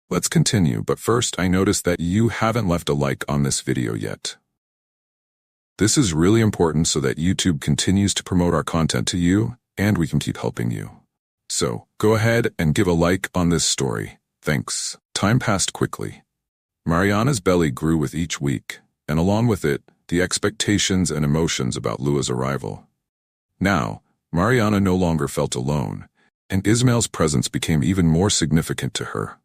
Let's continue, but first I noticed that you haven't left a like on this video yet. This is really important so that YouTube continues to promote our content to you, and we can keep helping you. So, go ahead and give a like on this story. Thanks. Time passed quickly. Mariana's belly grew with each week, and along with it, the expectations and emotions about Lua's arrival. Now, Mariana no longer felt alone, and Ismael's presence became even more significant to her.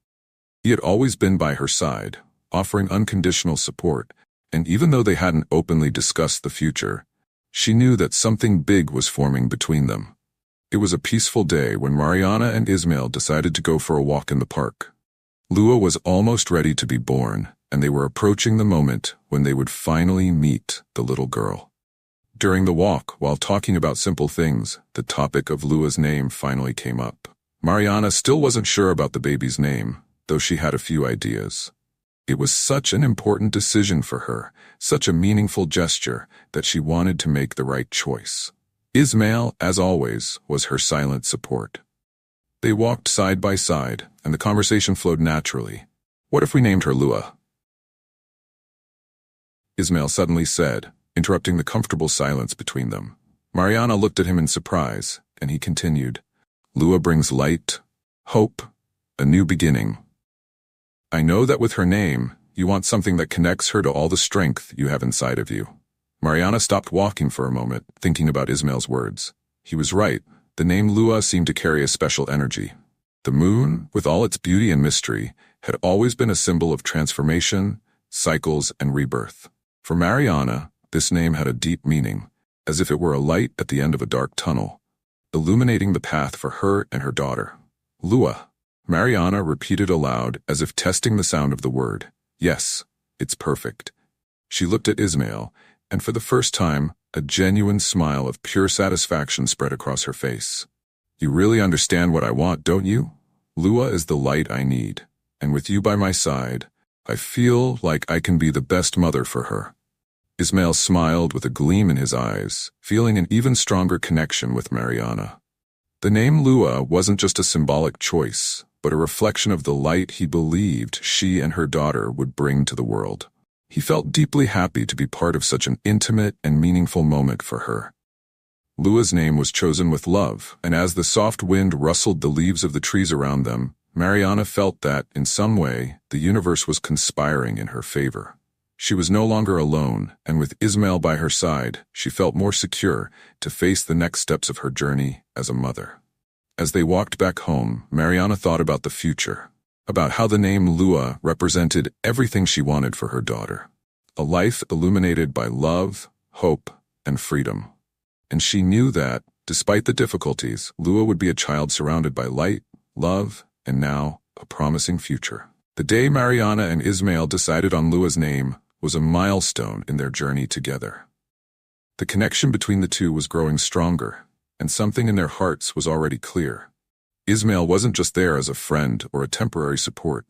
He had always been by her side, offering unconditional support, and even though they hadn't openly discussed the future, she knew that something big was forming between them. It was a peaceful day when Mariana and Ismael decided to go for a walk in the park. Lua was almost ready to be born, and they were approaching the moment when they would finally meet the little girl. During the walk, while talking about simple things, the topic of Lua's name finally came up. Mariana still wasn't sure about the baby's name, though she had a few ideas. It was such an important decision for her, such a meaningful gesture, that she wanted to make the right choice. Ismael, as always, was her silent support. They walked side by side, and the conversation flowed naturally. "What if we named her Lua?" Ismael suddenly said, interrupting the comfortable silence between them. Mariana looked at him in surprise, and he continued, "Lua brings light, hope, a new beginning. I know that with her name, you want something that connects her to all the strength you have inside of you." Mariana stopped walking for a moment, thinking about Ismael's words. He was right. The name Lua seemed to carry a special energy. The moon, with all its beauty and mystery, had always been a symbol of transformation, cycles, and rebirth. For Mariana, this name had a deep meaning, as if it were a light at the end of a dark tunnel, illuminating the path for her and her daughter. "Lua," Mariana repeated aloud as if testing the sound of the word. "Yes, it's perfect." She looked at Ismael, and for the first time, a genuine smile of pure satisfaction spread across her face. "You really understand what I want, don't you? Lua is the light I need, and with you by my side, I feel like I can be the best mother for her." Ismael smiled with a gleam in his eyes, feeling an even stronger connection with Mariana. The name Lua wasn't just a symbolic choice, but a reflection of the light he believed she and her daughter would bring to the world. He felt deeply happy to be part of such an intimate and meaningful moment for her. Lua's name was chosen with love, and as the soft wind rustled the leaves of the trees around them, Mariana felt that, in some way, the universe was conspiring in her favor. She was no longer alone, and with Ismael by her side, she felt more secure to face the next steps of her journey as a mother. As they walked back home, Mariana thought about the future, about how the name Lua represented everything she wanted for her daughter. A life illuminated by love, hope, and freedom. And she knew that, despite the difficulties, Lua would be a child surrounded by light, love, and now, a promising future. The day Mariana and Ismael decided on Lua's name was a milestone in their journey together. The connection between the two was growing stronger, and something in their hearts was already clear. Ismael wasn't just there as a friend or a temporary support.